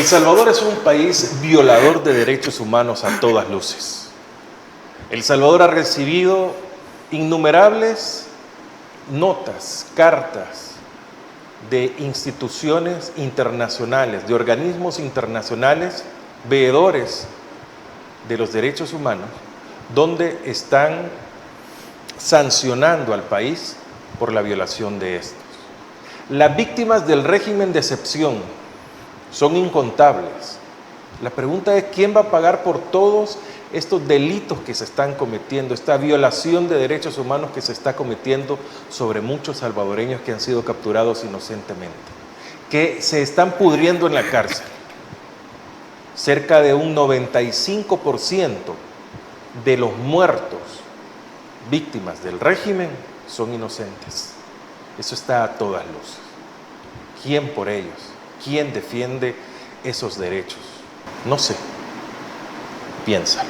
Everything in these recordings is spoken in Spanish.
El Salvador es un país violador de derechos humanos a todas luces. El Salvador ha recibido innumerables notas, cartas de instituciones internacionales, de organismos internacionales, veedores de los derechos humanos, donde están sancionando al país por la violación de estos. Las víctimas del régimen de excepción son incontables. La pregunta es, ¿quién va a pagar por todos estos delitos que se están cometiendo, esta violación de derechos humanos que se está cometiendo sobre muchos salvadoreños que han sido capturados inocentemente, que se están pudriendo en la cárcel? Cerca de un 95% de los muertos víctimas del régimen son inocentes. Eso está a todas luces. ¿Quién por ellos? ¿Quién defiende esos derechos? No sé. Piénsalo.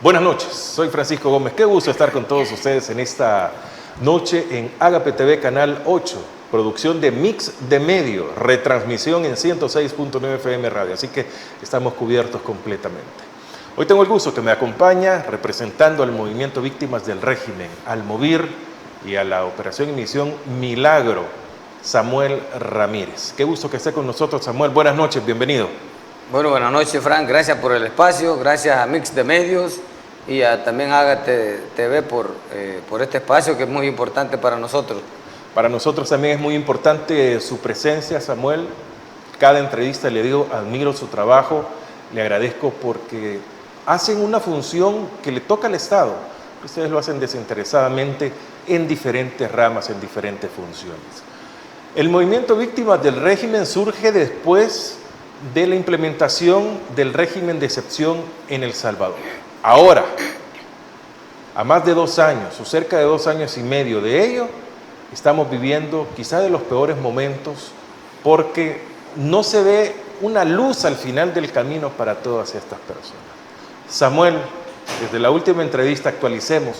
Buenas noches, soy Francisco Gómez. Qué gusto estar con todos ustedes en esta noche en Agape TV Canal 8, producción de Mix de Medio, retransmisión en 106.9 FM Radio, así que estamos cubiertos completamente. Hoy tengo el gusto que me acompaña representando al movimiento Víctimas del Régimen, al MOVIR y a la Operación y Misión Milagro, Samuel Ramírez. Qué gusto que esté con nosotros, Samuel. Buenas noches, bienvenido. Bueno, buenas noches, Frank. Gracias por el espacio, gracias a Mix de Medios y también a Agape TV por este espacio que es muy importante para nosotros. Para nosotros también es muy importante su presencia, Samuel. Cada entrevista le digo, admiro su trabajo, le agradezco porque hacen una función que le toca al Estado. Ustedes lo hacen desinteresadamente en diferentes ramas, en diferentes funciones. El movimiento Víctimas del Régimen surge después de la implementación del régimen de excepción en El Salvador. Ahora, a más de 2 años, o cerca de 2 años y medio de ello, estamos viviendo quizá de los peores momentos porque no se ve una luz al final del camino para todas estas personas. Samuel, desde la última entrevista actualicemos,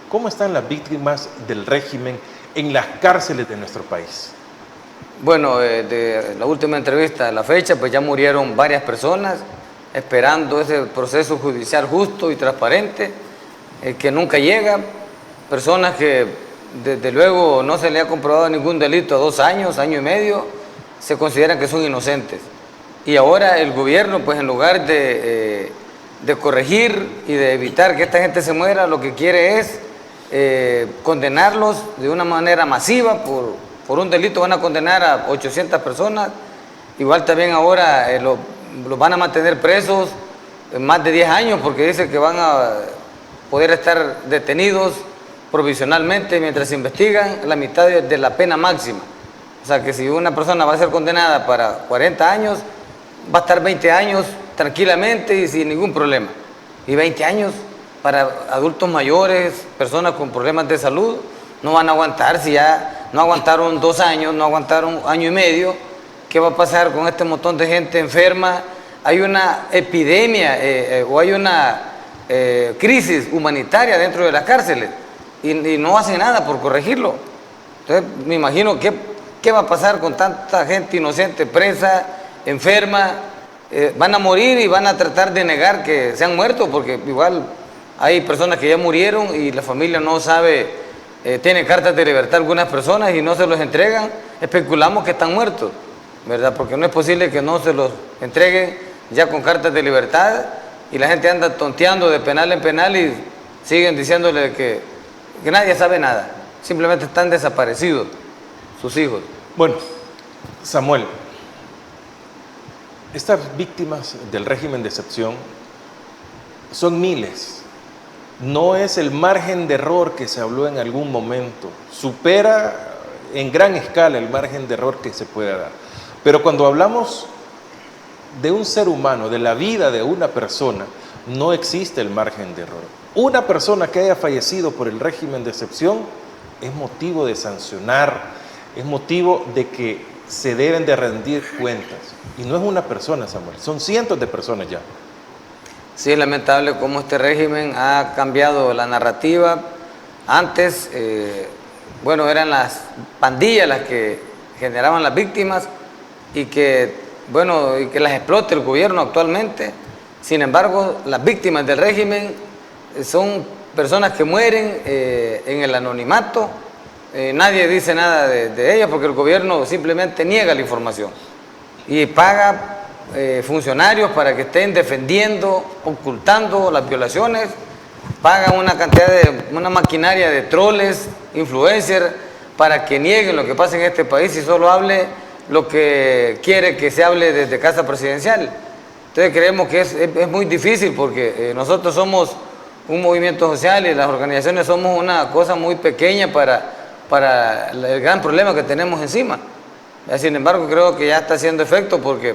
¿cómo están las víctimas del régimen en las cárceles de nuestro país? Bueno, de la última entrevista a la fecha, pues ya murieron varias personas esperando ese proceso judicial justo y transparente, que nunca llega. Personas que desde luego no se le ha comprobado ningún delito a 2 años, año y medio, se consideran que son inocentes. Y ahora el gobierno, pues en lugar de corregir y de evitar que esta gente se muera, lo que quiere es condenarlos de una manera masiva. Por un delito van a condenar a 800 personas. Igual también ahora los van a mantener presos más de 10 años porque dice que van a poder estar detenidos provisionalmente mientras se investigan la mitad de la pena máxima. O sea que si una persona va a ser condenada para 40 años, va a estar 20 años tranquilamente y sin ningún problema. Y 20 años para adultos mayores, personas con problemas de salud, no van a aguantar. Si ya no aguantaron 2 años, no aguantaron 1 año y medio, ¿qué va a pasar con este montón de gente enferma? Hay una epidemia o hay una crisis humanitaria dentro de las cárceles y no hacen nada por corregirlo. Entonces me imagino qué va a pasar con tanta gente inocente, presa, enferma. Van a morir y van a tratar de negar que se han muerto porque igual hay personas que ya murieron y la familia no sabe. Tienen cartas de libertad algunas personas y no se los entregan. Especulamos que están muertos, ¿verdad? Porque no es posible que no se los entreguen ya con cartas de libertad y la gente anda tonteando de penal en penal y siguen diciéndole que nadie sabe nada. Simplemente están desaparecidos sus hijos. Bueno, Samuel, estas víctimas del régimen de excepción son miles. No es el margen de error que se habló en algún momento. Supera en gran escala el margen de error que se pueda dar. Pero cuando hablamos de un ser humano, de la vida de una persona, no existe el margen de error. Una persona que haya fallecido por el régimen de excepción es motivo de sancionar, es motivo de que se deben de rendir cuentas. Y no es una persona, Samuel, son cientos de personas ya. Sí, es lamentable cómo este régimen ha cambiado la narrativa. Antes, bueno, eran las pandillas las que generaban las víctimas y que bueno, y que las explote el gobierno actualmente. Sin embargo, las víctimas del régimen son personas que mueren en el anonimato. Nadie dice nada de ellas porque el gobierno simplemente niega la información y paga funcionarios para que estén defendiendo, ocultando las violaciones, pagan una maquinaria de troles, influencers, para que nieguen lo que pasa en este país y solo hable lo que quiere que se hable desde Casa Presidencial. Entonces creemos que es muy difícil porque nosotros somos un movimiento social y las organizaciones somos una cosa muy pequeña para el gran problema que tenemos encima. Sin embargo, creo que ya está haciendo efecto porque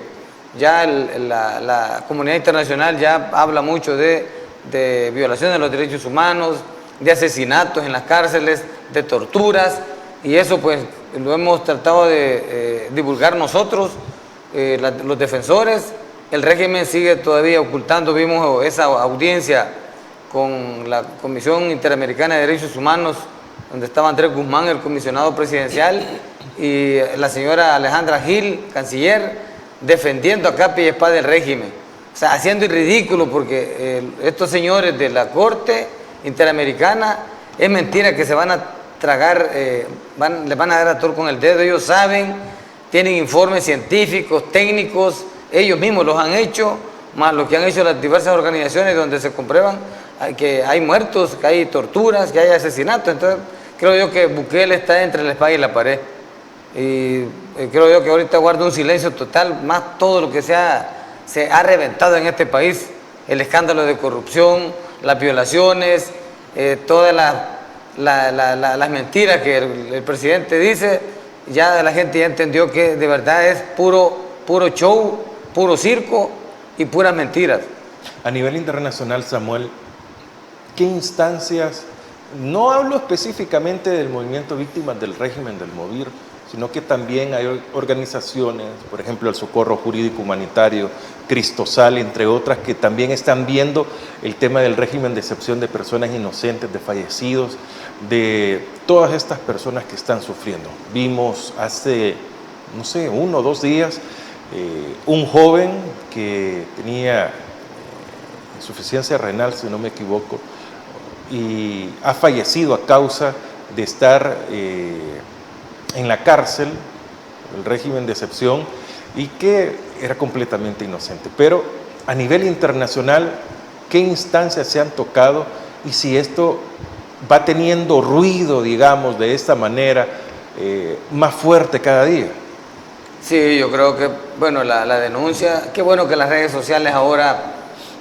ya la comunidad internacional ya habla mucho de violación de los derechos humanos, de asesinatos en las cárceles, de torturas, y eso pues lo hemos tratado de divulgar nosotros, los defensores. El régimen sigue todavía ocultando. Vimos esa audiencia con la Comisión Interamericana de Derechos Humanos, donde estaba Andrés Guzmán, el comisionado presidencial, y la señora Alejandra Gil, canciller, defendiendo a capa y espada del régimen. O sea, haciendo el ridículo porque estos señores de la Corte Interamericana, es mentira que se van a tragar, les van a dar a tort con el dedo. Ellos saben, tienen informes científicos, técnicos, ellos mismos los han hecho, más lo que han hecho las diversas organizaciones donde se comprueban que hay muertos, que hay torturas, que hay asesinatos. Entonces creo yo que Bukele está entre la espada y la pared, y creo yo que ahorita guarda un silencio total, más todo lo que se ha reventado en este país, el escándalo de corrupción, las violaciones, todas las mentiras que el presidente dice. Ya la gente ya entendió que de verdad es puro show, puro circo y puras mentiras. A nivel internacional, Samuel, ¿qué instancias, no hablo específicamente del movimiento Víctimas del Régimen del MOVIR, sino que también hay organizaciones, por ejemplo el Socorro Jurídico Humanitario, Cristosal, entre otras, que también están viendo el tema del régimen de excepción de personas inocentes, de fallecidos, de todas estas personas que están sufriendo? Vimos hace, no sé, 1 o 2 días, un joven que tenía insuficiencia renal, si no me equivoco, y ha fallecido a causa de estar en la cárcel, el régimen de excepción, y que era completamente inocente. Pero a nivel internacional, ¿qué instancias se han tocado? Y si esto va teniendo ruido, digamos, de esta manera, más fuerte cada día. Sí, yo creo que, bueno, la denuncia, qué bueno que las redes sociales ahora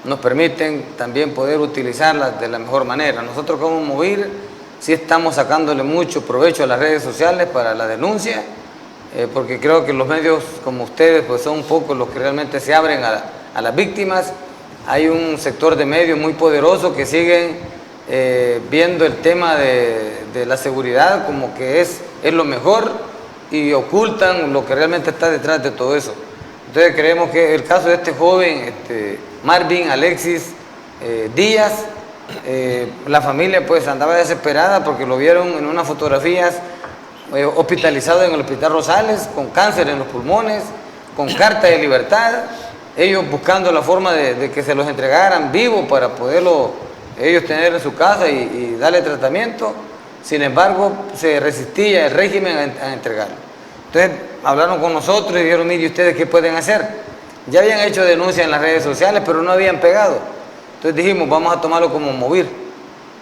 nos permiten también poder utilizarlas de la mejor manera. Nosotros como MOVIR sí estamos sacándole mucho provecho a las redes sociales para la denuncia, porque creo que los medios como ustedes pues son un poco los que realmente se abren a las víctimas. Hay un sector de medios muy poderoso que siguen viendo el tema de la seguridad como que es lo mejor y ocultan lo que realmente está detrás de todo eso. Entonces creemos que el caso de este joven, Marvin Alexis Díaz, la familia pues andaba desesperada porque lo vieron en unas fotografías hospitalizado en el Hospital Rosales con cáncer en los pulmones, con carta de libertad, ellos buscando la forma de que se los entregaran vivos para poderlo ellos tener en su casa y darle tratamiento. Sin embargo, se resistía el régimen a entregarlo. Entonces hablaron con nosotros y dijeron: mire, ¿ustedes qué pueden hacer? Ya habían hecho denuncias en las redes sociales, pero no habían pegado. Entonces dijimos: vamos a tomarlo como MOVIR.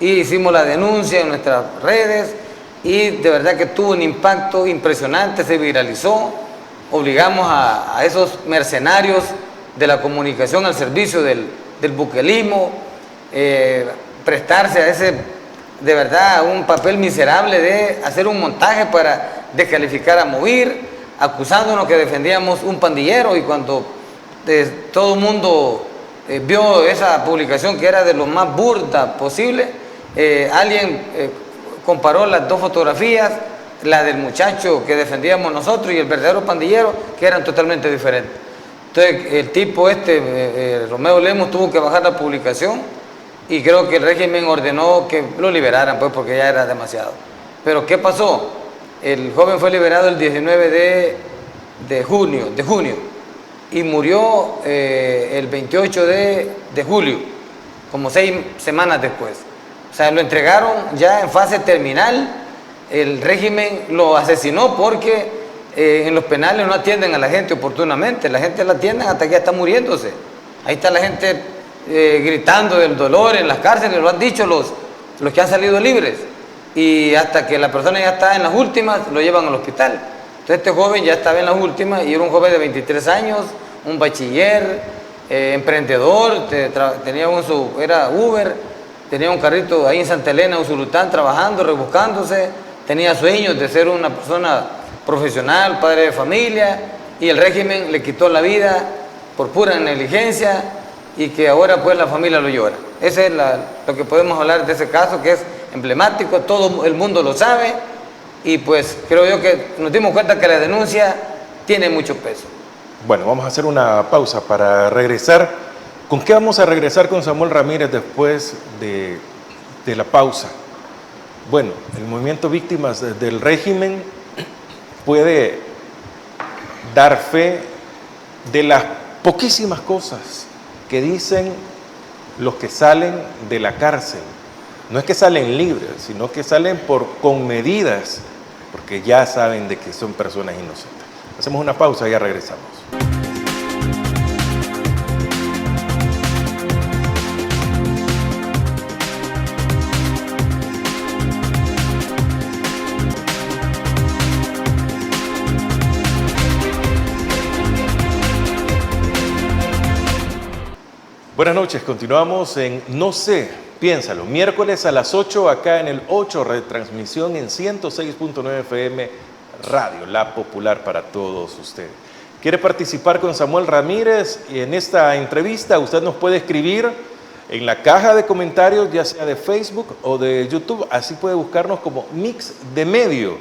Y hicimos la denuncia en nuestras redes y de verdad que tuvo un impacto impresionante, se viralizó. Obligamos a esos mercenarios de la comunicación al servicio del buquelismo, prestarse a ese, de verdad, un papel miserable de hacer un montaje para descalificar a MOVIR, acusándonos que defendíamos un pandillero, y cuando todo el mundo vio esa publicación que era de lo más burda posible, alguien comparó las dos fotografías, la del muchacho que defendíamos nosotros y el verdadero pandillero, que eran totalmente diferentes. Entonces el tipo Romeo Lemos, tuvo que bajar la publicación y creo que el régimen ordenó que lo liberaran, pues, porque ya era demasiado. Pero ¿qué pasó? El joven fue liberado el 19 de junio y murió el 28 de julio, como 6 semanas después. O sea, lo entregaron ya en fase terminal, el régimen lo asesinó porque en los penales no atienden a la gente oportunamente, la gente la atienden hasta que ya está muriéndose. Ahí está la gente gritando del dolor en las cárceles, lo han dicho los que han salido libres, y hasta que la persona ya está en las últimas, lo llevan al hospital. Entonces este joven ya estaba en las últimas y era un joven de 23 años, un bachiller, emprendedor, era Uber, tenía un carrito ahí en Santa Elena, Usulután, trabajando, rebuscándose, tenía sueños de ser una persona profesional, padre de familia, y el régimen le quitó la vida por pura negligencia y que ahora pues la familia lo llora. Ese es lo que podemos hablar de ese caso, que es emblemático, todo el mundo lo sabe, y pues creo yo que nos dimos cuenta que la denuncia tiene mucho peso. Bueno, vamos a hacer una pausa para regresar. ¿Con qué vamos a regresar con Samuel Ramírez después de la pausa? Bueno, el movimiento Víctimas del Régimen puede dar fe de las poquísimas cosas que dicen los que salen de la cárcel. No es que salen libres, sino que salen con medidas, porque ya saben de que son personas inocentes. Hacemos una pausa y ya regresamos. Buenas noches, continuamos en No sé, piénsalo, miércoles a las 8 acá en el 8, retransmisión en 106.9 FM Radio, la popular para todos ustedes. ¿Quiere participar con Samuel Ramírez en esta entrevista? Usted nos puede escribir en la caja de comentarios, ya sea de Facebook o de YouTube, así puede buscarnos como Mix de Medio,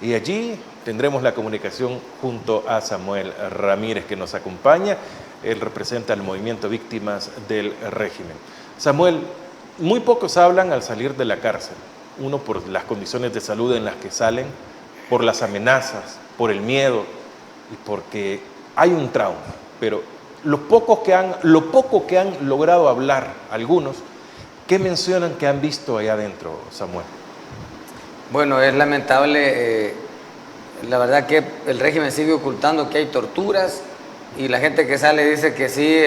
y allí tendremos la comunicación junto a Samuel Ramírez, que nos acompaña. Él representa al movimiento Víctimas del Régimen. Samuel, muy pocos hablan al salir de la cárcel. Uno por las condiciones de salud en las que salen, por las amenazas, por el miedo y porque hay un trauma. Pero lo poco que han logrado hablar algunos, ¿qué mencionan que han visto allá adentro, Samuel? Bueno, es lamentable, la verdad que el régimen sigue ocultando que hay torturas, y la gente que sale dice que sí,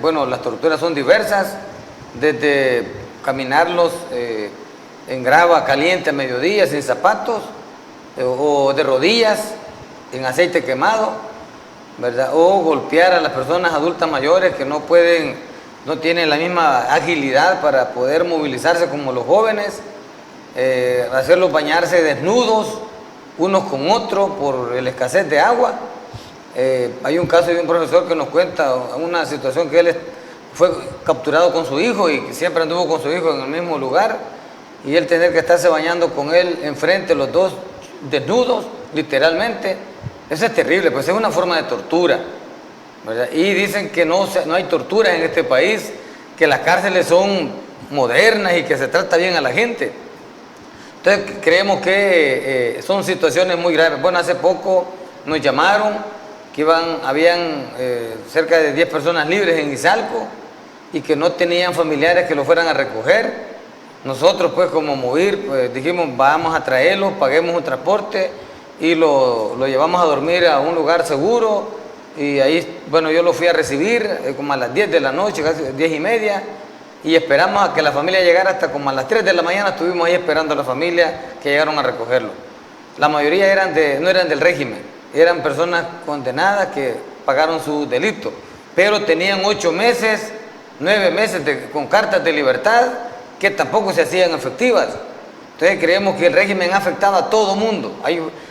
bueno, las torturas son diversas, desde caminarlos en grava caliente a mediodía sin zapatos, o de rodillas en aceite quemado, ¿verdad? O golpear a las personas adultas mayores que no tienen la misma agilidad para poder movilizarse como los jóvenes, hacerlos bañarse desnudos unos con otros por la escasez de agua. Hay un caso de un profesor que nos cuenta una situación que él fue capturado con su hijo y siempre anduvo con su hijo en el mismo lugar, y él tener que estarse bañando con él enfrente, los dos desnudos, literalmente. Eso es terrible, pues es una forma de tortura, ¿verdad? Y dicen que no hay tortura en este país, que las cárceles son modernas y que se trata bien a la gente. Entonces creemos que son situaciones muy graves. Bueno, hace poco nos llamaron que habían cerca de 10 personas libres en Izalco y que no tenían familiares que lo fueran a recoger. Nosotros pues como MOVIR pues, dijimos vamos a traerlo, paguemos un transporte y lo llevamos a dormir a un lugar seguro, y ahí, bueno, yo lo fui a recibir como a las 10 de la noche, casi 10:30, y esperamos a que la familia llegara hasta como a las 3 de la mañana, estuvimos ahí esperando a la familia que llegaron a recogerlo. La mayoría no eran del régimen, eran personas condenadas que pagaron su delito, pero tenían 8 meses, 9 meses con cartas de libertad que tampoco se hacían efectivas. Entonces creemos que el régimen ha afectado a todo mundo.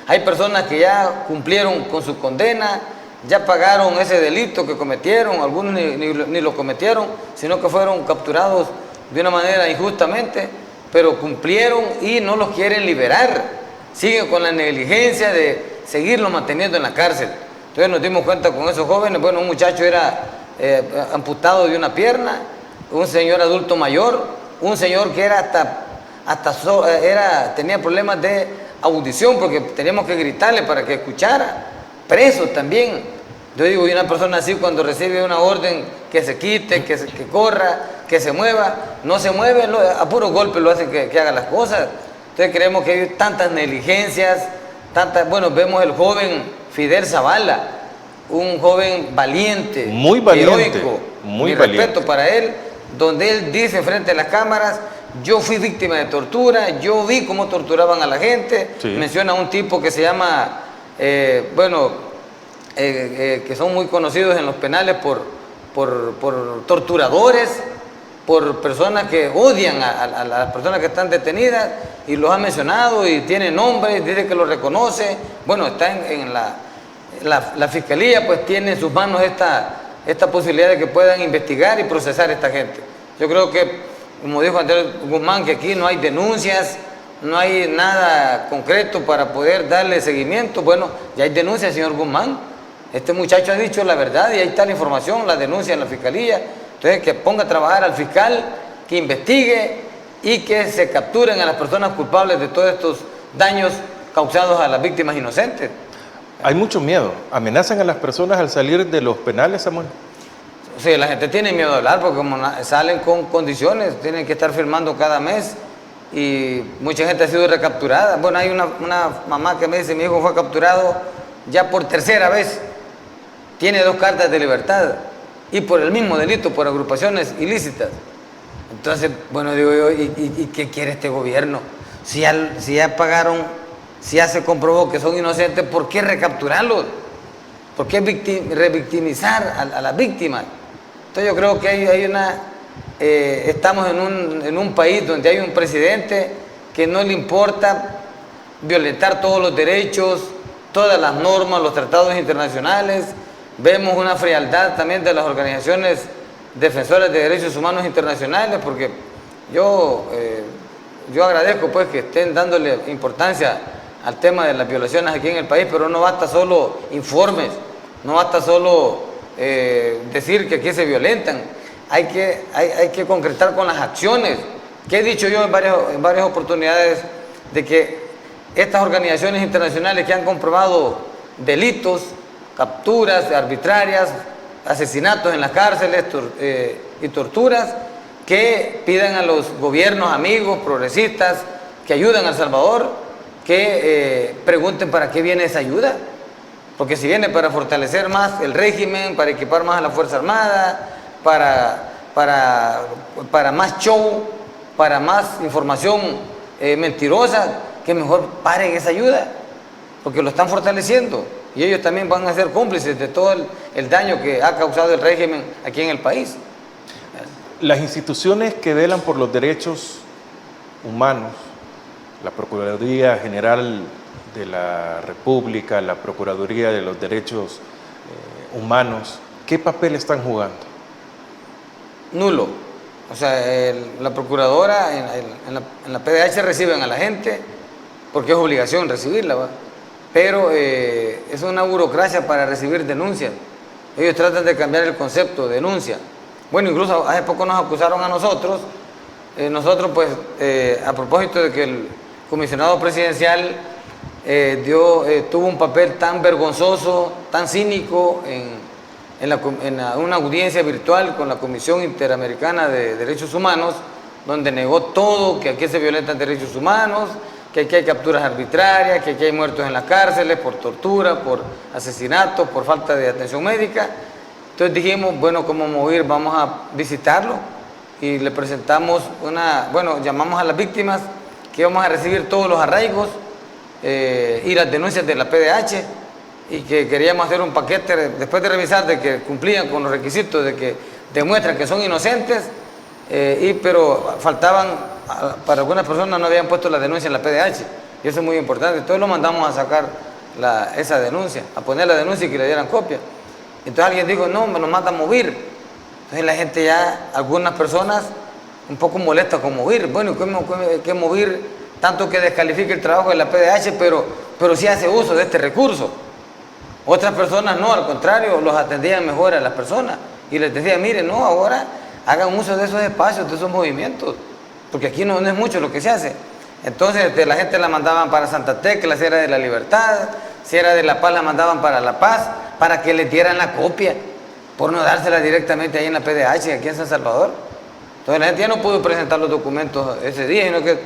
Hay personas que ya cumplieron con su condena, ya pagaron ese delito que cometieron, algunos ni lo cometieron, sino que fueron capturados de una manera injustamente, pero cumplieron y no los quieren liberar. Siguen con la negligencia de seguirlo manteniendo en la cárcel. Entonces nos dimos cuenta con esos jóvenes. Bueno, un muchacho era amputado de una pierna, un señor adulto mayor, un señor que era tenía problemas de audición porque teníamos que gritarle para que escuchara, preso también. Yo digo, y una persona así cuando recibe una orden que se quite, que corra, que se mueva, no se mueve, a puro golpe lo hace que haga las cosas. Entonces creemos que hay tantas negligencias, bueno, vemos el joven Fidel Zavala, un joven valiente, muy valiente, heroico, muy respeto valiente para él, donde él dice frente a las cámaras: yo fui víctima de tortura, yo vi cómo torturaban a la gente. Sí. Menciona a un tipo que se llama, que son muy conocidos en los penales por torturadores, por personas que odian a las personas que están detenidas, y los ha mencionado y tiene nombres, dice que los reconoce. Bueno, está en la fiscalía, pues tiene en sus manos esta posibilidad de que puedan investigar y procesar a esta gente. Yo creo que, como dijo Andrés Guzmán, que aquí no hay denuncias, no hay nada concreto para poder darle seguimiento. Bueno, ya hay denuncias, señor Guzmán. Este muchacho ha dicho la verdad y ahí está la información, la denuncia en la fiscalía. Entonces, que ponga a trabajar al fiscal, que investigue y que se capturen a las personas culpables de todos estos daños causados a las víctimas inocentes. Hay mucho miedo. ¿Amenazan a las personas al salir de los penales, Samuel? Sí, la gente tiene miedo de hablar porque como salen con condiciones, tienen que estar firmando cada mes y mucha gente ha sido recapturada. Bueno, hay una mamá que me dice: mi hijo fue capturado ya por tercera vez, tiene 2 cartas de libertad y por el mismo delito, por agrupaciones ilícitas. Entonces, bueno, digo yo, ¿y qué quiere este gobierno? Si ya pagaron, si ya se comprobó que son inocentes, ¿por qué recapturarlos? ¿Por qué revictimizar a las víctimas? Entonces yo creo que estamos en un país donde hay un presidente que no le importa violentar todos los derechos, todas las normas, los tratados internacionales. Vemos una frialdad también de las organizaciones defensoras de derechos humanos internacionales, porque yo agradezco pues que estén dándole importancia al tema de las violaciones aquí en el país, pero no basta solo informes, no basta solo decir que aquí se violentan, hay que concretar con las acciones, que he dicho yo en varias oportunidades, de que estas organizaciones internacionales que han comprobado delitos, capturas arbitrarias, asesinatos en las cárceles y torturas, que pidan a los gobiernos amigos, progresistas, que ayudan a El Salvador, que pregunten para qué viene esa ayuda. Porque si viene para fortalecer más el régimen, para equipar más a la Fuerza Armada, para más show, para más información mentirosa, que mejor paren esa ayuda, porque lo están fortaleciendo y ellos también van a ser cómplices de todo el daño que ha causado el régimen aquí en el país. Las instituciones que velan por los derechos humanos, la Procuraduría General de la República, la Procuraduría de los Derechos Humanos, ¿qué papel están jugando? Nulo. O sea, la Procuradora en la PDH reciben a la gente porque es obligación recibirla, ¿va? Pero es una burocracia para recibir denuncias. Ellos tratan de cambiar el concepto de denuncia. Bueno, incluso hace poco nos acusaron a nosotros. Nosotros, pues, a propósito de que el comisionado presidencial tuvo un papel tan vergonzoso, tan cínico en una audiencia virtual con la Comisión Interamericana de Derechos Humanos, donde negó todo, que aquí se violentan derechos humanos, que aquí hay capturas arbitrarias, que aquí hay muertos en las cárceles por tortura, por asesinatos, por falta de atención médica. Entonces dijimos, bueno, como MOVIR vamos a visitarlo y le presentamos llamamos a las víctimas que íbamos a recibir todos los arraigos y las denuncias de la PDH, y que queríamos hacer un paquete después de revisar de que cumplían con los requisitos de que demuestran que son inocentes, pero faltaban, para algunas personas no habían puesto la denuncia en la PDH, y eso es muy importante. Entonces lo mandamos a sacar esa denuncia, a poner la denuncia y que le dieran copia. Entonces alguien dijo, no, me lo manda a MOVIR. Entonces la gente ya, algunas personas un poco molestas con MOVIR. Bueno, que MOVIR tanto que descalifique el trabajo de la PDH, pero sí hace uso de este recurso. Otras personas no, al contrario, los atendían mejor a las personas y les decían, miren, no, ahora hagan uso de esos espacios, de esos movimientos, porque aquí no es mucho lo que se hace. Entonces la gente la mandaban para Santa Tecla, la Sierra de la Libertad, si era de La Paz la mandaban para La Paz, para que les dieran la copia, por no dársela directamente ahí en la PDH, aquí en San Salvador. Entonces la gente ya no pudo presentar los documentos ese día, sino que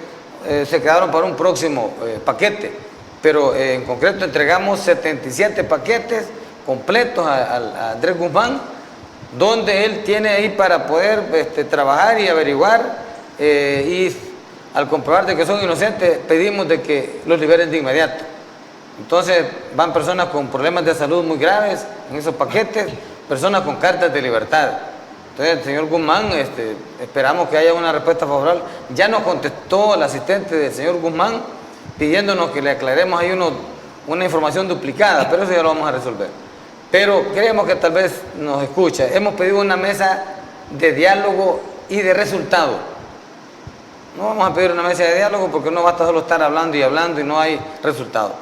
se quedaron para un próximo paquete. Pero en concreto entregamos 77 paquetes completos a Andrés Guzmán, donde él tiene ahí para poder trabajar y averiguar, y al comprobar de que son inocentes, pedimos de que los liberen de inmediato. Entonces van personas con problemas de salud muy graves en esos paquetes, personas con cartas de libertad. Entonces el señor Guzmán, esperamos que haya una respuesta favorable. Ya nos contestó el asistente del señor Guzmán pidiéndonos que le aclaremos ahí una información duplicada, pero eso ya lo vamos a resolver. Pero creemos que tal vez nos escucha. Hemos pedido una mesa de diálogo y de resultado. No vamos a pedir una mesa de diálogo porque no basta solo estar hablando y no hay resultado.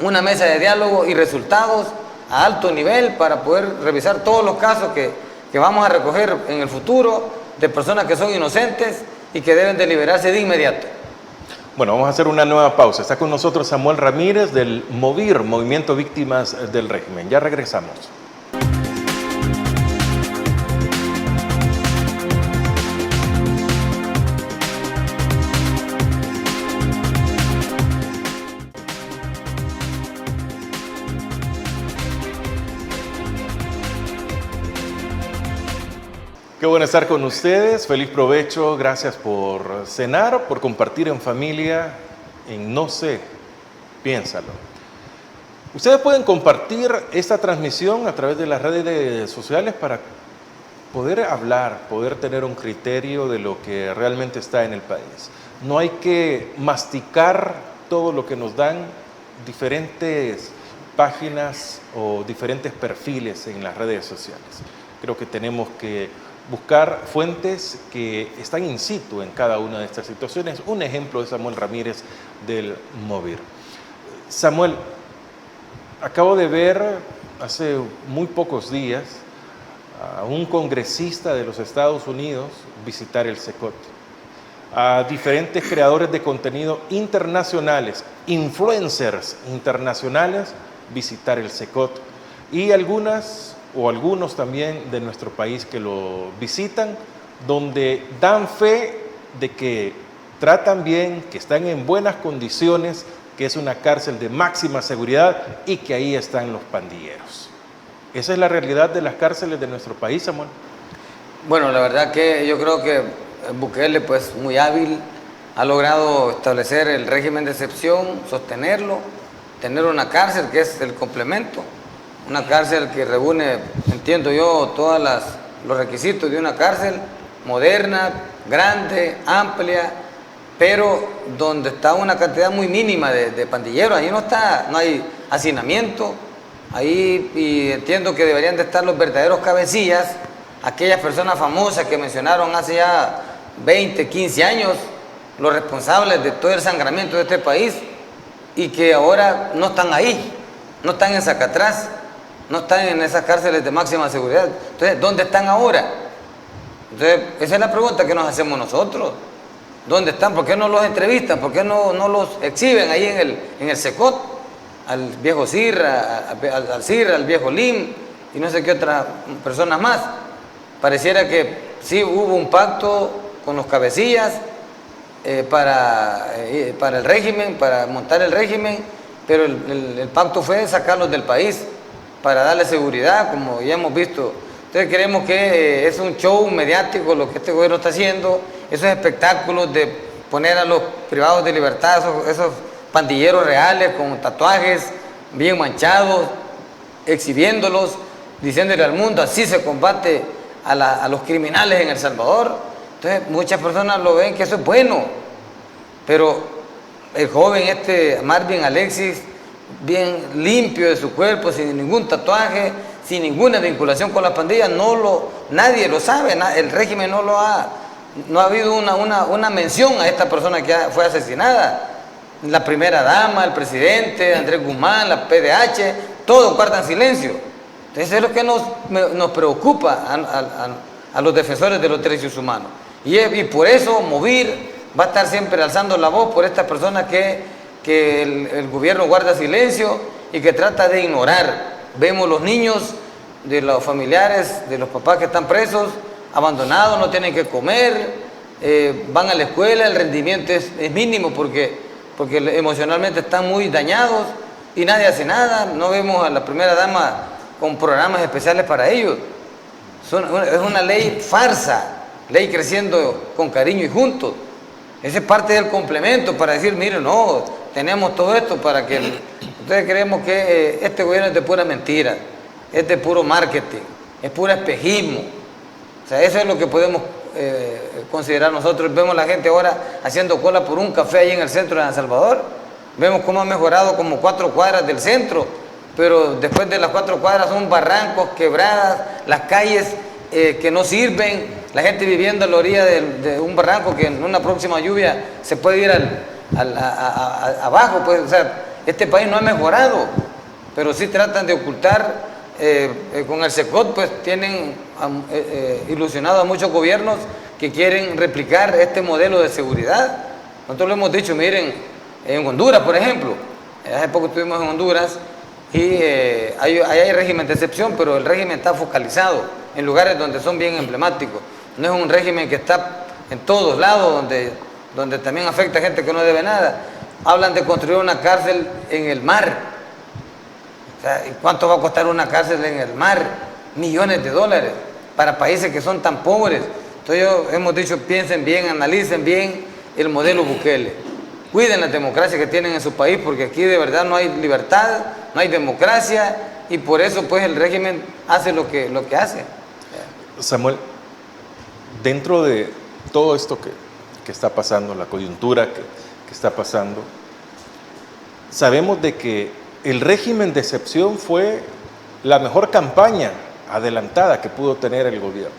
Una mesa de diálogo y resultados a alto nivel para poder revisar todos los casos que vamos a recoger en el futuro de personas que son inocentes y que deben de liberarse de inmediato. Bueno, vamos a hacer una nueva pausa. Está con nosotros Samuel Ramírez del MOVIR, Movimiento Víctimas del Régimen. Ya regresamos. Qué bueno estar con ustedes, feliz provecho, gracias por cenar, por compartir en familia, en No sé, piénsalo. Ustedes pueden compartir esta transmisión a través de las redes sociales para poder hablar, poder tener un criterio de lo que realmente está en el país. No hay que masticar todo lo que nos dan diferentes páginas o diferentes perfiles en las redes sociales. Creo que tenemos que buscar fuentes que están in situ en cada una de estas situaciones. Un ejemplo es Samuel Ramírez del MOVIR. Samuel, acabo de ver hace muy pocos días a un congresista de los Estados Unidos visitar el CECOT, a diferentes creadores de contenido internacionales, influencers internacionales, visitar el CECOT, y algunos también de nuestro país que lo visitan, donde dan fe de que tratan bien, que están en buenas condiciones, que es una cárcel de máxima seguridad y que ahí están los pandilleros. ¿Esa es la realidad de las cárceles de nuestro país, Samuel? Bueno, la verdad que yo creo que Bukele, pues muy hábil, ha logrado establecer el régimen de excepción, sostenerlo, tener una cárcel que es el complemento. Una cárcel que reúne, entiendo yo, todos los requisitos de una cárcel moderna, grande, amplia, pero donde está una cantidad muy mínima de pandilleros. Ahí no hay hacinamiento, ahí y entiendo que deberían de estar los verdaderos cabecillas, aquellas personas famosas que mencionaron hace ya 20, 15 años, los responsables de todo el sangramiento de este país y que ahora no están ahí, no están en Zacatrás, no están en esas cárceles de máxima seguridad. Entonces, ¿dónde están ahora? Entonces, esa es la pregunta que nos hacemos nosotros. ¿Dónde están? ¿Por qué no los entrevistan? ¿Por qué no los exhiben ahí en el CECOT? Al viejo Sirra, al Sirra, al viejo Lim y no sé qué otras personas más. Pareciera que sí hubo un pacto con los cabecillas para el régimen, para montar el régimen, pero el pacto fue sacarlos del país para darle seguridad, como ya hemos visto. Entonces creemos que es un show mediático lo que este gobierno está haciendo, esos espectáculos de poner a los privados de libertad, esos pandilleros reales con tatuajes bien manchados, exhibiéndolos, diciéndole al mundo, así se combate a los criminales en El Salvador. Entonces muchas personas lo ven que eso es bueno, pero el joven Marvin Alexis, bien limpio de su cuerpo, sin ningún tatuaje, sin ninguna vinculación con la pandilla, nadie lo sabe, el régimen no ha habido una mención a esta persona que fue asesinada. La primera dama, el presidente, Andrés Guzmán, la PDH, todo guardan silencio. Entonces es lo que nos preocupa a los defensores de los derechos humanos. Y por eso MOVIR va a estar siempre alzando la voz por estas personas que el gobierno guarda silencio y que trata de ignorar. Vemos los niños de los familiares, de los papás que están presos, abandonados, no tienen que comer, van a la escuela, el rendimiento es mínimo porque emocionalmente están muy dañados y nadie hace nada. No vemos a la primera dama con programas especiales para ellos. Es una ley farsa, ley creciendo con cariño y juntos. Esa es parte del complemento para decir, miren, no, tenemos todo esto para que... Ustedes creemos que este gobierno es de pura mentira, es de puro marketing, es puro espejismo. O sea, eso es lo que podemos considerar nosotros. Vemos a la gente ahora haciendo cola por un café ahí en el centro de San Salvador. Vemos cómo ha mejorado como 4 cuadras del centro, pero después de las 4 cuadras son barrancos, quebradas, las calles que no sirven, la gente viviendo a la orilla de un barranco que en una próxima lluvia se puede ir abajo. Pues, o sea, este país no ha mejorado, pero sí tratan de ocultar. Con el SECOT pues tienen ilusionado a muchos gobiernos que quieren replicar este modelo de seguridad. Nosotros lo hemos dicho, miren, en Honduras, por ejemplo, hace poco estuvimos en Honduras y hay régimen de excepción, pero el régimen está focalizado en lugares donde son bien emblemáticos. No es un régimen que está en todos lados, donde también afecta a gente que no debe nada. Hablan de construir una cárcel en el mar. O sea, ¿cuánto va a costar una cárcel en el mar? Millones de dólares para países que son tan pobres. Entonces hemos dicho, piensen bien, analicen bien el modelo Bukele. Cuiden la democracia que tienen en su país, porque aquí de verdad no hay libertad, no hay democracia, y por eso pues el régimen hace lo que hace. Samuel, dentro de todo esto que está pasando, la coyuntura que está pasando, sabemos de que el régimen de excepción fue la mejor campaña adelantada que pudo tener el gobierno.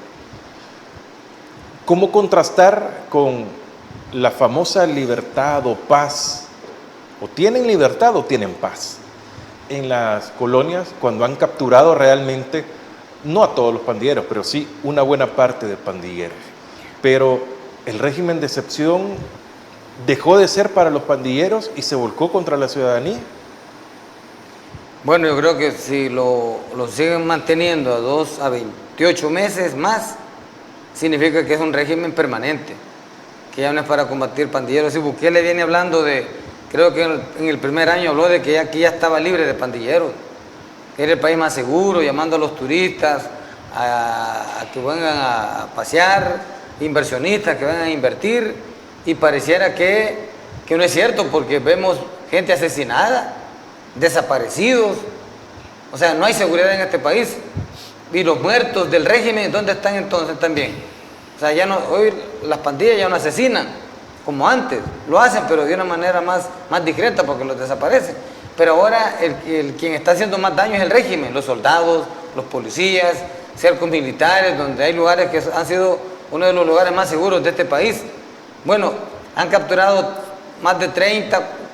¿Cómo contrastar con la famosa libertad o paz? O tienen libertad o tienen paz. En las colonias, cuando han capturado realmente, no a todos los pandilleros, pero sí una buena parte de pandilleros. Pero el régimen de excepción dejó de ser para los pandilleros y se volcó contra la ciudadanía. Bueno, yo creo que si lo siguen manteniendo a 2 a 28 meses más, significa que es un régimen permanente, que ya no es para combatir pandilleros. Y Bukele viene hablando creo que en el primer año habló de que aquí ya estaba libre de pandilleros, que era el país más seguro, llamando a los turistas a que vengan a pasear, inversionistas que vengan a invertir, y pareciera que no es cierto, porque vemos gente asesinada, desaparecidos. O sea, no hay seguridad en este país. Y los muertos del régimen, ¿dónde están entonces también? O sea, ya no, hoy las pandillas ya no asesinan como antes, lo hacen, pero de una manera más discreta, porque los desaparecen. Pero ahora quien está haciendo más daño es el régimen, los soldados, los policías, cercos militares, donde hay lugares que han sido uno de los lugares más seguros de este país. Bueno, han capturado más de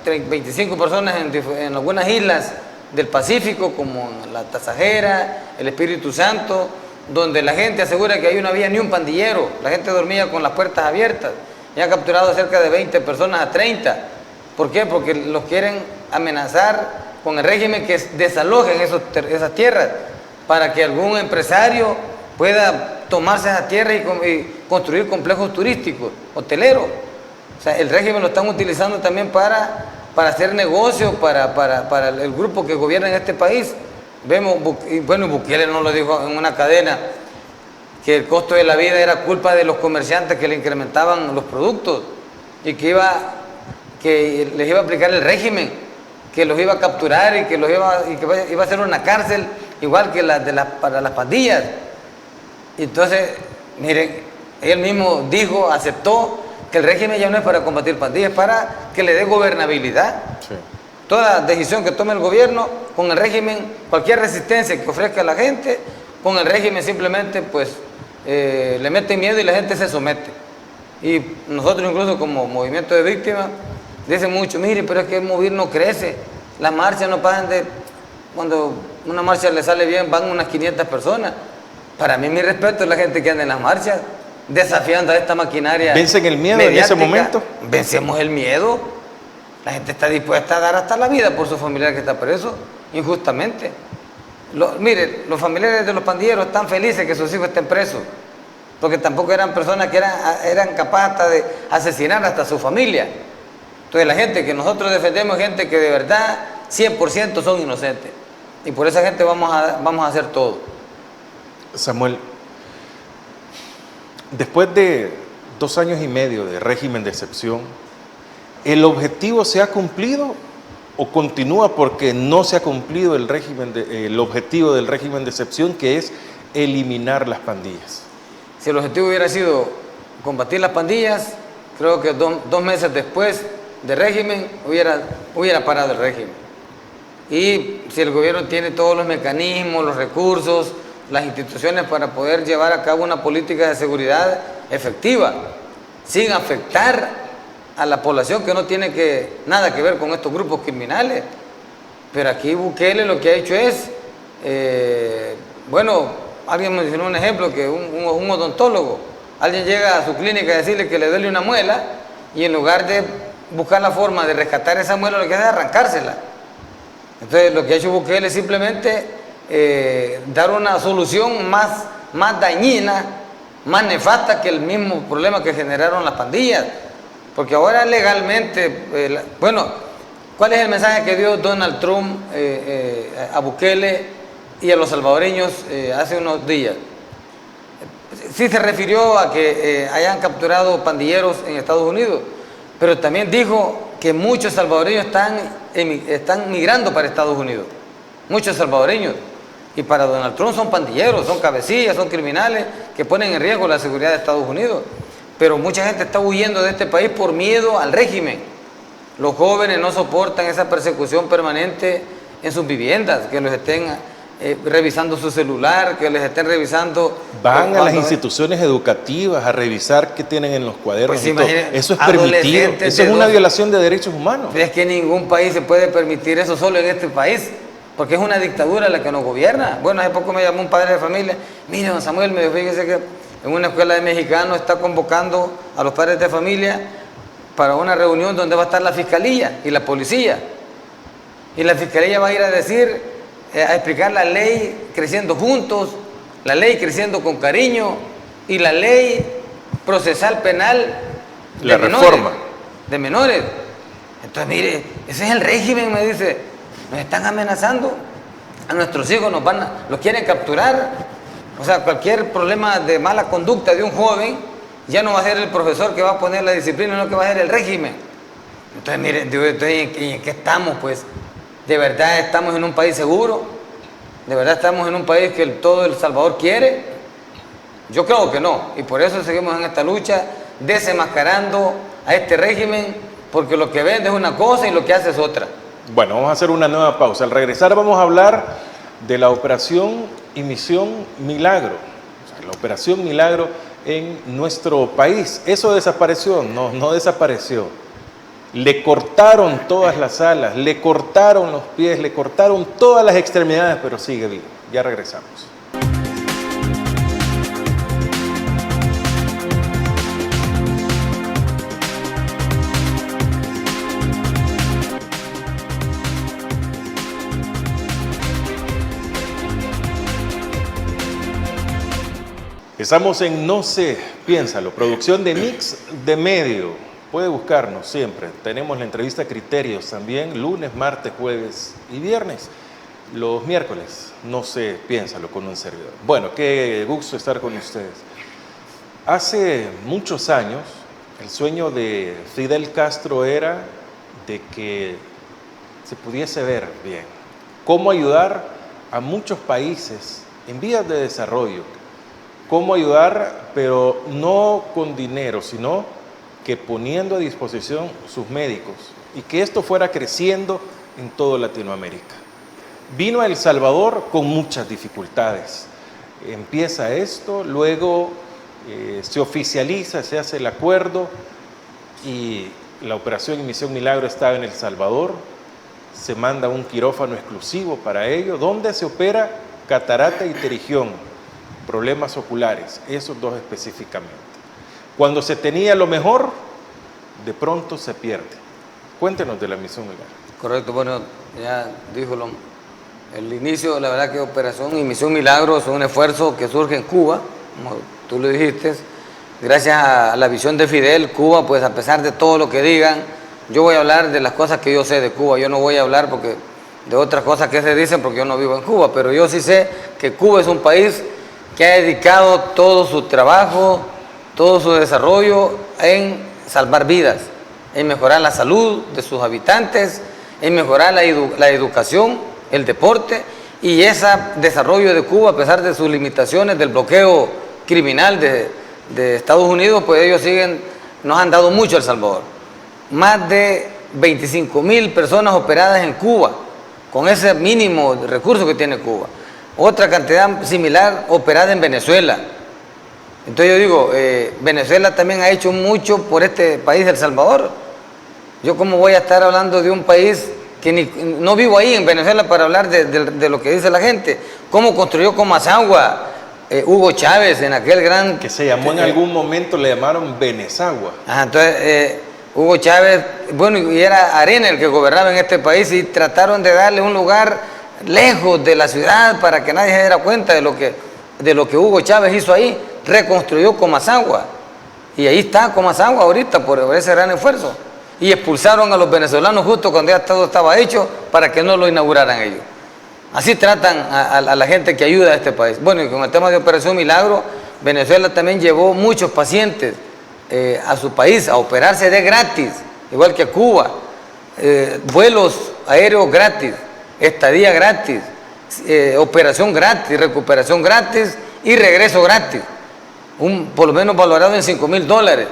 25 personas en algunas islas del Pacífico, como en la Tasajera, el Espíritu Santo, donde la gente asegura que ahí no había ni un pandillero, la gente dormía con las puertas abiertas, y han capturado cerca de 20 personas a 30. ¿Por qué? Porque los quieren amenazar con el régimen que desalojen esas tierras, para que algún empresario pueda tomarse esa tierra y construir complejos turísticos, hoteleros. O sea, el régimen lo están utilizando también para hacer negocios, para el grupo que gobierna en este país. Vemos, y bueno, Bukele nos lo dijo en una cadena, que el costo de la vida era culpa de los comerciantes que le incrementaban los productos, y que les iba a aplicar el régimen, que los iba a capturar y que iba a hacer una cárcel igual que para las pandillas. Entonces, miren, él mismo dijo, aceptó que el régimen ya no es para combatir pandillas, es para que le dé gobernabilidad. Sí. Toda decisión que tome el gobierno con el régimen, cualquier resistencia que ofrezca a la gente, con el régimen simplemente pues le mete miedo y la gente se somete. Y nosotros incluso como movimiento de víctimas dicen mucho, mire, pero es que el Movir no crece, las marchas no pasan cuando una marcha le sale bien van unas 500 personas. Para mí, mi respeto es la gente que anda en las marchas, desafiando a esta maquinaria. ¿Vencen el miedo mediática. En ese momento? Vencemos el miedo. La gente está dispuesta a dar hasta la vida por su familiar que está preso, injustamente. Mire, los familiares de los pandilleros están felices que sus hijos estén presos, porque tampoco eran personas que eran capaces hasta de asesinar hasta su familia. Entonces la gente que nosotros defendemos es gente que de verdad 100% son inocentes. Y por esa gente vamos a hacer todo. Samuel, después de 2 años y medio de régimen de excepción, ¿el objetivo se ha cumplido o continúa porque no se ha cumplido el objetivo del régimen de excepción, que es eliminar las pandillas? Si el objetivo hubiera sido combatir las pandillas, creo que 2 meses después del régimen hubiera parado el régimen. Y si el gobierno tiene todos los mecanismos, los recursos, las instituciones para poder llevar a cabo una política de seguridad efectiva, sin afectar a la población que no tiene nada que ver con estos grupos criminales. Pero aquí Bukele lo que ha hecho es, alguien mencionó un ejemplo, que un odontólogo, alguien llega a su clínica a decirle que le duele una muela y en lugar de buscar la forma de rescatar esa muela, lo que hace es arrancársela. Entonces lo que ha hecho Bukele es simplemente dar una solución más dañina, más nefasta que el mismo problema que generaron las pandillas. Porque ahora legalmente, ¿cuál es el mensaje que dio Donald Trump a Bukele y a los salvadoreños hace unos días? Sí se refirió a que hayan capturado pandilleros en Estados Unidos, pero también dijo que muchos salvadoreños están migrando para Estados Unidos. Muchos salvadoreños. Y para Donald Trump son pandilleros, son cabecillas, son criminales que ponen en riesgo la seguridad de Estados Unidos. Pero mucha gente está huyendo de este país por miedo al régimen. Los jóvenes no soportan esa persecución permanente en sus viviendas, que los estén revisando su celular, que les estén revisando... Van a las instituciones educativas a revisar qué tienen en los cuadernos. Pues y todo. Eso es permitido, eso es una violación de derechos humanos. Es que ningún país se puede permitir eso, solo en este país, porque es una dictadura la que nos gobierna. Bueno, hace poco me llamó un padre de familia, mire, don Samuel, me dijo, fíjese que en una escuela de mexicanos está convocando a los padres de familia para una reunión donde va a estar la fiscalía y la policía. Y la fiscalía va a ir a decir, a explicar la ley Creciendo Juntos, la ley Creciendo con Cariño y la ley procesal penal de reforma de menores. Entonces, mire, ese es el régimen, me dice, nos están amenazando, a nuestros hijos los quieren capturar. O sea, cualquier problema de mala conducta de un joven, ya no va a ser el profesor que va a poner la disciplina, sino que va a ser el régimen. Entonces, miren, ¿en qué estamos, pues? ¿De verdad estamos en un país seguro? ¿De verdad estamos en un país que todo El Salvador quiere? Yo creo que no, y por eso seguimos en esta lucha, desenmascarando a este régimen, porque lo que vende es una cosa y lo que hace es otra. Bueno, vamos a hacer una nueva pausa. Al regresar vamos a hablar de la operación y misión Milagro, o sea, la operación Milagro en nuestro país. ¿Eso desapareció? No, no desapareció. Le cortaron todas las alas, le cortaron los pies, le cortaron todas las extremidades, pero sigue vivo. Ya regresamos. Estamos en No sé, piénsalo, producción de Mix de Medio. Puede buscarnos siempre. Tenemos la entrevista Criterios también, lunes, martes, jueves y viernes. Los miércoles, No sé, piénsalo, con un servidor. Bueno, qué gusto estar con ustedes. Hace muchos años, el sueño de Fidel Castro era de que se pudiese ver bien cómo ayudar a muchos países en vías de desarrollo. Cómo ayudar, pero no con dinero, sino que poniendo a disposición sus médicos y que esto fuera creciendo en toda Latinoamérica. Vino a El Salvador con muchas dificultades. Empieza esto, luego se oficializa, se hace el acuerdo y la operación y misión Milagro estaba en El Salvador. Se manda un quirófano exclusivo para ello, donde se opera catarata y pterigión. Problemas oculares, esos dos específicamente. Cuando se tenía lo mejor, de pronto se pierde. Cuéntenos de la Misión Milagro. Correcto, bueno, ya dijo el inicio, la verdad que Operación y Misión Milagro es un esfuerzo que surge en Cuba, como tú lo dijiste, gracias a la visión de Fidel. Cuba, pues a pesar de todo lo que digan, yo voy a hablar de las cosas que yo sé de Cuba, yo no voy a hablar de otras cosas que se dicen porque yo no vivo en Cuba, pero yo sí sé que Cuba es un país que ha dedicado todo su trabajo, todo su desarrollo en salvar vidas, en mejorar la salud de sus habitantes, en mejorar la educación, el deporte, y ese desarrollo de Cuba, a pesar de sus limitaciones del bloqueo criminal de Estados Unidos, pues ellos nos han dado mucho a El Salvador. Más de 25,000 personas operadas en Cuba, con ese mínimo de recursos que tiene Cuba. Otra cantidad similar operada en Venezuela. Entonces yo digo, Venezuela también ha hecho mucho por este país, El Salvador. Yo cómo voy a estar hablando de un país que no vivo ahí en Venezuela para hablar de lo que dice la gente. Cómo construyó Comasagua Hugo Chávez en aquel gran... Que se llamó en algún momento, le llamaron Venezagua. Ajá, entonces Hugo Chávez, bueno, y era Arena el que gobernaba en este país, y trataron de darle un lugar lejos de la ciudad para que nadie se diera cuenta de lo que Hugo Chávez hizo ahí. Reconstruyó Comasagua, y ahí está Comasagua ahorita por ese gran esfuerzo, y expulsaron a los venezolanos justo cuando ya todo estaba hecho para que no lo inauguraran ellos. Así tratan a la gente que ayuda a este país. Bueno, y con el tema de Operación Milagro, Venezuela también llevó muchos pacientes a su país a operarse de gratis, igual que Cuba. Vuelos aéreos gratis, estadía gratis, operación gratis, recuperación gratis y regreso gratis. Por lo menos valorado en $5,000.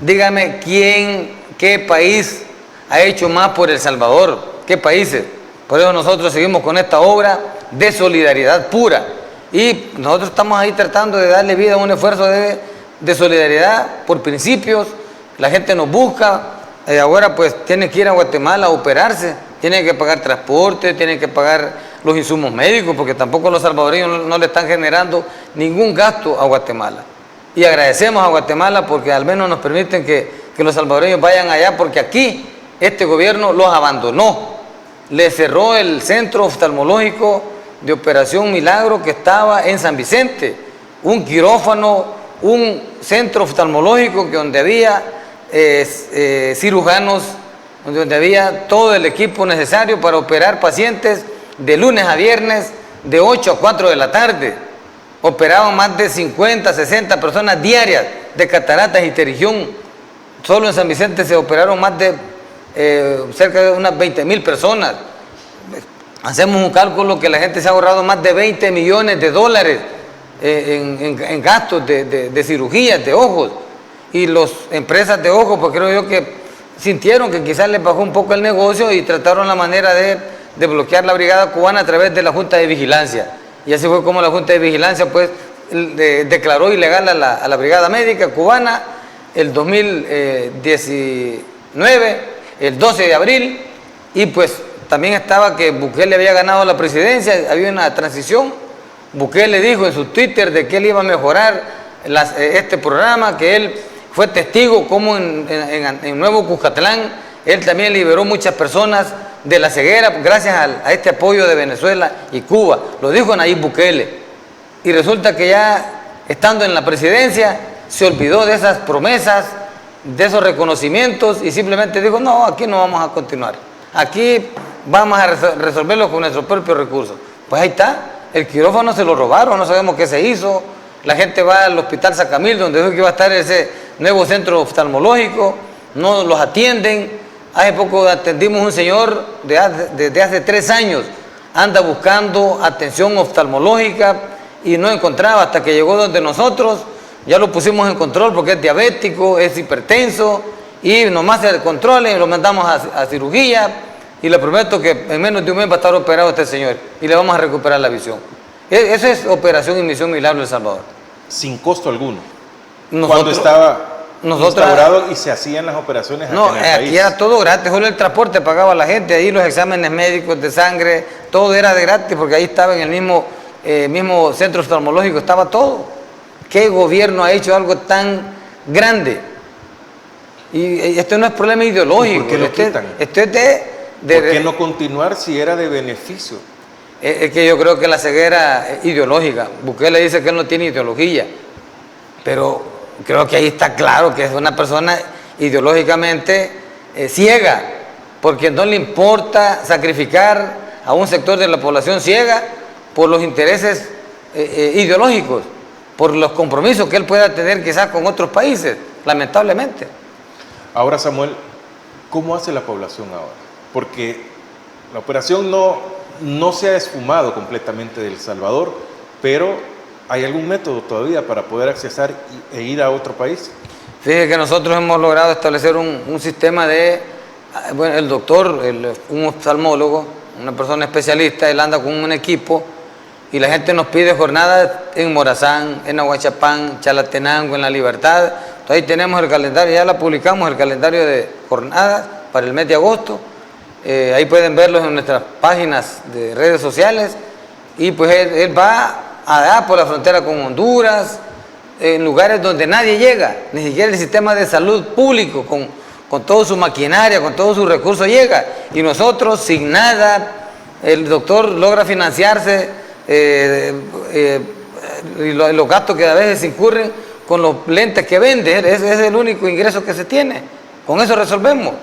Dígame qué país ha hecho más por El Salvador, qué países. Por eso nosotros seguimos con esta obra de solidaridad pura, y nosotros estamos ahí tratando de darle vida a un esfuerzo de solidaridad por principios. La gente nos busca, ahora pues tiene que ir a Guatemala a operarse, tiene que pagar transporte, tiene que pagar los insumos médicos, porque tampoco los salvadoreños no le están generando ningún gasto a Guatemala. Y agradecemos a Guatemala porque al menos nos permiten que los salvadoreños vayan allá, porque aquí este gobierno los abandonó. Le cerró el centro oftalmológico de Operación Milagro que estaba en San Vicente, un quirófano, un centro oftalmológico donde había cirujanos, donde había todo el equipo necesario para operar pacientes de lunes a viernes de 8 a 4 de la tarde. Operaban más de 50, 60 personas diarias de cataratas y pterigión. Solo en San Vicente se operaron más de cerca de unas 20,000 personas. Hacemos un cálculo que la gente se ha ahorrado más de $20 millones en gastos de cirugías de ojos. Y las empresas de ojos, pues creo yo que sintieron que quizás les bajó un poco el negocio y trataron la manera de bloquear la brigada cubana a través de la Junta de Vigilancia. Y así fue como la Junta de Vigilancia pues declaró ilegal a la brigada médica cubana el 2019, el 12 de abril, y pues también estaba que Bukele había ganado la presidencia, había una transición. Bukele dijo en su Twitter de que él iba a mejorar este programa, que él fue testigo como en Nuevo Cuscatlán, él también liberó muchas personas de la ceguera gracias a este apoyo de Venezuela y Cuba. Lo dijo Nayib Bukele. Y resulta que ya estando en la presidencia se olvidó de esas promesas, de esos reconocimientos, y simplemente dijo, no, aquí no vamos a continuar. Aquí vamos a resolverlo con nuestros propios recursos. Pues ahí está, el quirófano se lo robaron, no sabemos qué se hizo. La gente va al Hospital Sacamil, donde dijo que iba a estar ese nuevo centro oftalmológico, no los atienden. Hace poco atendimos a un señor desde hace 3 años, anda buscando atención oftalmológica y no encontraba, hasta que llegó donde nosotros. Ya lo pusimos en control porque es diabético, es hipertenso, y nomás se controla y lo mandamos a cirugía, y le prometo que en menos de un mes va a estar operado este señor y le vamos a recuperar la visión. Esa es Operación y Misión Milagro El Salvador. Sin costo alguno. Cuando estaba instaurado y se hacían las operaciones aquí en el país. Aquí era todo gratis, solo el transporte pagaba la gente, ahí los exámenes médicos de sangre, todo era de gratis, porque ahí estaba en el mismo centro oftalmológico, estaba todo. ¿Qué gobierno ha hecho algo tan grande? Y esto no es problema ideológico. ¿Y por qué lo quitan? Esto es ¿Por qué no continuar si era de beneficio? Es que yo creo que la ceguera es ideológica. Bukele dice que él no tiene ideología, pero creo que ahí está claro que es una persona ideológicamente ciega, porque no le importa sacrificar a un sector de la población ciega por los intereses ideológicos, por los compromisos que él pueda tener quizás con otros países, lamentablemente. Ahora, Samuel, ¿cómo hace la población ahora? Porque la operación no se ha esfumado completamente de El Salvador, pero ¿hay algún método todavía para poder accesar e ir a otro país? Fíjese que nosotros hemos logrado establecer un sistema bueno, el doctor, un oftalmólogo, una persona especialista, él anda con un equipo y la gente nos pide jornadas en Morazán, en Aguachapán, Chalatenango, en La Libertad. Entonces ahí tenemos el calendario, ya la publicamos, el calendario de jornadas para el mes de agosto. Ahí pueden verlos en nuestras páginas de redes sociales. Y pues él va allá por la frontera con Honduras, en lugares donde nadie llega, ni siquiera el sistema de salud público, con toda su maquinaria, con todos sus recursos llega. Y nosotros, sin nada, el doctor logra financiarse y los gastos que a veces incurren con los lentes que vende. Ese es el único ingreso que se tiene. Con eso resolvemos.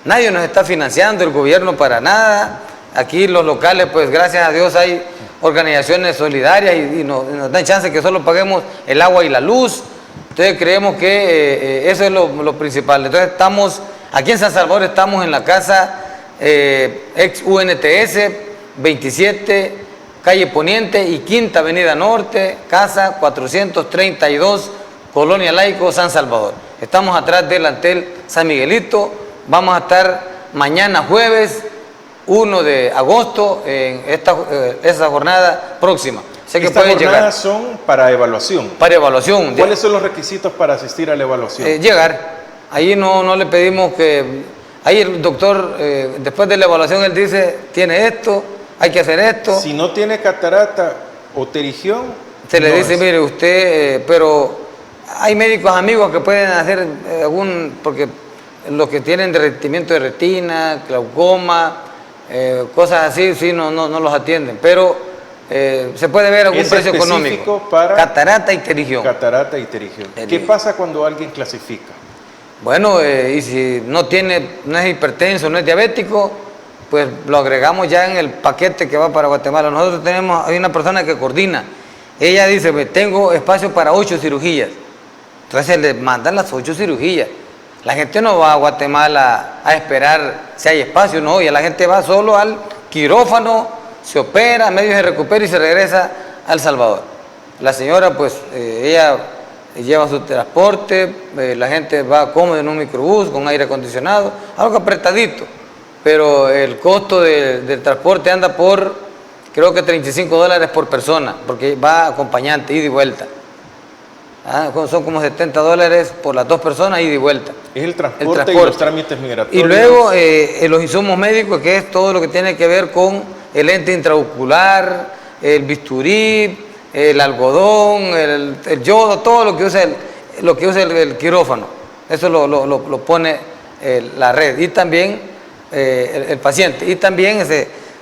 Nadie nos está financiando, el gobierno para nada. Aquí los locales, pues gracias a Dios hay organizaciones solidarias y nos dan chance que solo paguemos el agua y la luz. Entonces creemos que eso es lo principal. Entonces estamos, aquí en San Salvador estamos en la casa ex UNTS, 27, calle Poniente y Quinta Avenida Norte, casa 432, Colonia Laico, San Salvador. Estamos atrás del Antel San Miguelito. Vamos a estar mañana jueves 1 de agosto en esa jornada próxima. Sé que Estas pueden jornadas llegar. son para evaluación. Para evaluación. ¿Cuáles son los requisitos para asistir a la evaluación? Llegar. Ahí no le pedimos que... Ahí el doctor, después de la evaluación, él dice, tiene esto, hay que hacer esto. Si no tiene catarata o pterigión... Se le dice, mire, usted... pero hay médicos amigos que pueden hacer porque los que tienen derretimiento de retina, glaucoma, cosas así, sí, no los atienden. Pero se puede ver algún precio económico. Para catarata y pterigión. Catarata y pterigión. ¿Qué pasa cuando alguien clasifica? Bueno, y si no es hipertenso, no es diabético, pues lo agregamos ya en el paquete que va para Guatemala. Nosotros hay una persona que coordina. Ella dice, tengo espacio para 8 cirugías. Entonces le mandan las 8 cirugías. La gente no va a Guatemala a esperar si hay espacio, no, y la gente va solo al quirófano, se opera, medio se recupera y se regresa a El Salvador. La señora, pues, ella lleva su transporte, la gente va cómoda en un microbús con aire acondicionado, algo apretadito, pero el costo del transporte anda por, creo que $35 por persona, porque va acompañante, ida y vuelta. Son como $70 por las 2 personas, ida y vuelta. Es el transporte y los trámites migratorios. Y luego los insumos médicos, que es todo lo que tiene que ver con el lente intraocular, el bisturí, el algodón, el yodo, todo lo que usa el quirófano. Eso lo pone la red. Y también el paciente. Y también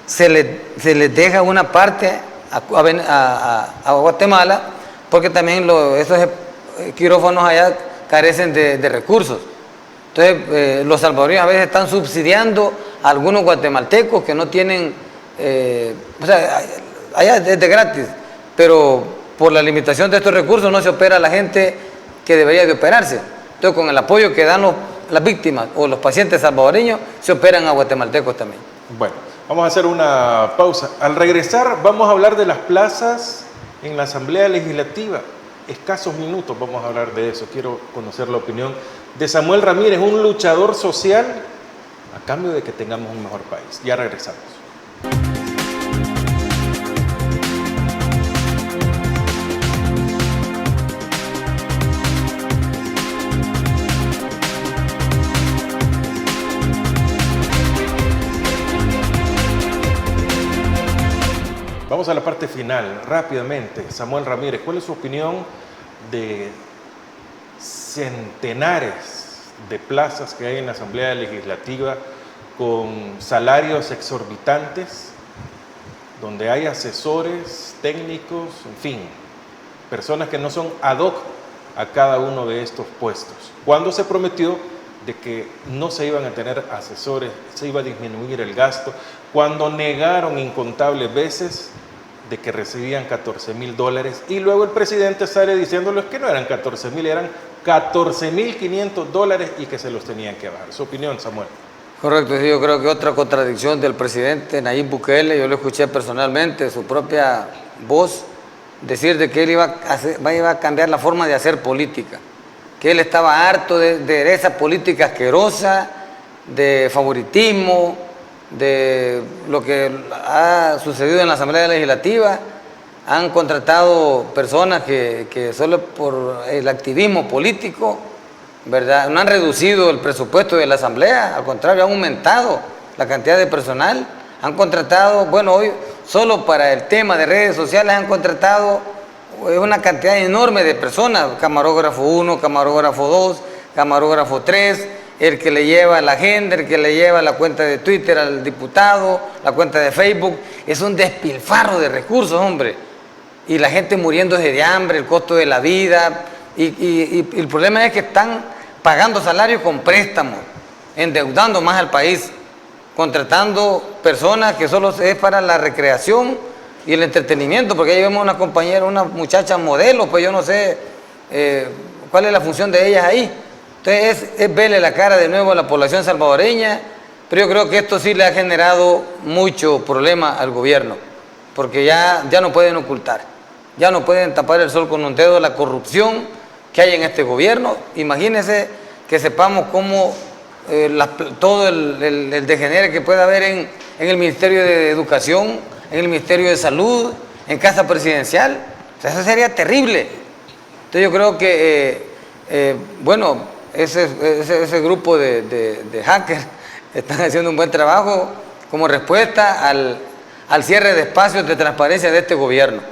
se le deja una parte a Guatemala, porque también esos quirófanos allá carecen de recursos. Entonces, los salvadoreños a veces están subsidiando a algunos guatemaltecos que no tienen, o sea, allá es de gratis, pero por la limitación de estos recursos no se opera a la gente que debería de operarse. Entonces, con el apoyo que dan las víctimas o los pacientes salvadoreños, se operan a guatemaltecos también. Bueno, vamos a hacer una pausa. Al regresar vamos a hablar de las plazas en la Asamblea Legislativa. Escasos minutos vamos a hablar de eso. Quiero conocer la opinión de Samuel Ramírez, un luchador social a cambio de que tengamos un mejor país. Ya regresamos. Vamos a la parte final, rápidamente. Samuel Ramírez, ¿cuál es su opinión de centenares de plazas que hay en la Asamblea Legislativa con salarios exorbitantes, donde hay asesores, técnicos, en fin, personas que no son ad hoc a cada uno de estos puestos. Cuando se prometió de que no se iban a tener asesores, se iba a disminuir el gasto, cuando negaron incontables veces de que recibían $14,000 y luego el presidente sale diciéndoles que no eran 14,000, eran $14,500 y que se los tenían que bajar. Su opinión, Samuel. Correcto, sí, yo creo que otra contradicción del presidente Nayib Bukele, yo lo escuché personalmente, su propia voz, decir de que él iba a cambiar la forma de hacer política, que él estaba harto de esa política asquerosa, de favoritismo, de lo que ha sucedido en la Asamblea Legislativa. Han contratado personas que solo por el activismo político, ¿verdad?, no han reducido el presupuesto de la Asamblea, al contrario, han aumentado la cantidad de personal. Han contratado, bueno, hoy solo para el tema de redes sociales han contratado una cantidad enorme de personas, camarógrafo 1, camarógrafo 2, camarógrafo 3, el que le lleva la agenda, el que le lleva la cuenta de Twitter al diputado, la cuenta de Facebook. Es un despilfarro de recursos, hombre. Y la gente muriéndose de hambre, el costo de la vida. Y el problema es que están pagando salarios con préstamos, endeudando más al país, contratando personas que solo es para la recreación y el entretenimiento, porque ahí vemos una compañera, una muchacha modelo, pues yo no sé cuál es la función de ellas ahí. Entonces es verle la cara de nuevo a la población salvadoreña, pero yo creo que esto sí le ha generado mucho problema al gobierno, porque ya no pueden ocultar, ya no pueden tapar el sol con un dedo la corrupción que hay en este gobierno. Imagínense que sepamos cómo todo el degenere que puede haber en el Ministerio de Educación, en el Ministerio de Salud, en Casa Presidencial. O sea, eso sería terrible. Entonces yo creo que, bueno, ese grupo de hackers están haciendo un buen trabajo como respuesta al cierre de espacios de transparencia de este gobierno.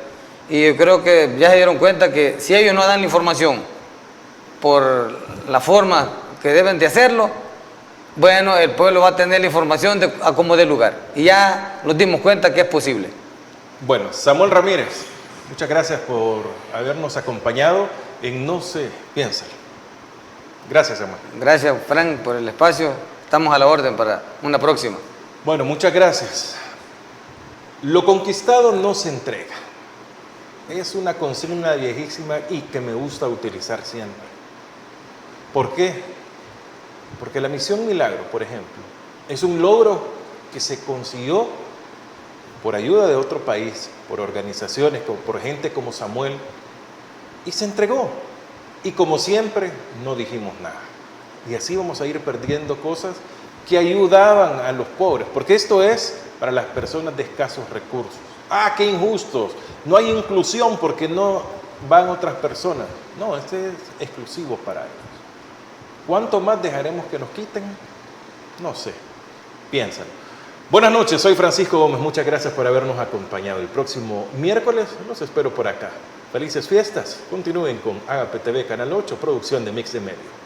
Y yo creo que ya se dieron cuenta que si ellos no dan la información por la forma que deben de hacerlo, bueno, el pueblo va a tener la información a como dé lugar. Y ya nos dimos cuenta que es posible. Bueno, Samuel Ramírez, muchas gracias por habernos acompañado en No se piensa. Gracias, Samuel. Gracias, Frank, por el espacio. Estamos a la orden para una próxima. Bueno, muchas gracias. Lo conquistado no se entrega. Es una consigna viejísima y que me gusta utilizar siempre. ¿Por qué? Porque la Misión Milagro, por ejemplo, es un logro que se consiguió por ayuda de otro país, por organizaciones, por gente como Samuel, y se entregó. Y como siempre, no dijimos nada. Y así vamos a ir perdiendo cosas que ayudaban a los pobres, porque esto es para las personas de escasos recursos. ¡Ah, qué injustos! No hay inclusión porque no van otras personas. No, este es exclusivo para ellos. ¿Cuánto más dejaremos que nos quiten? No sé. Piénsalo. Buenas noches, soy Francisco Gómez. Muchas gracias por habernos acompañado. El próximo miércoles los espero por acá. Felices fiestas. Continúen con Agape TV Canal 8, producción de Mix de Medio.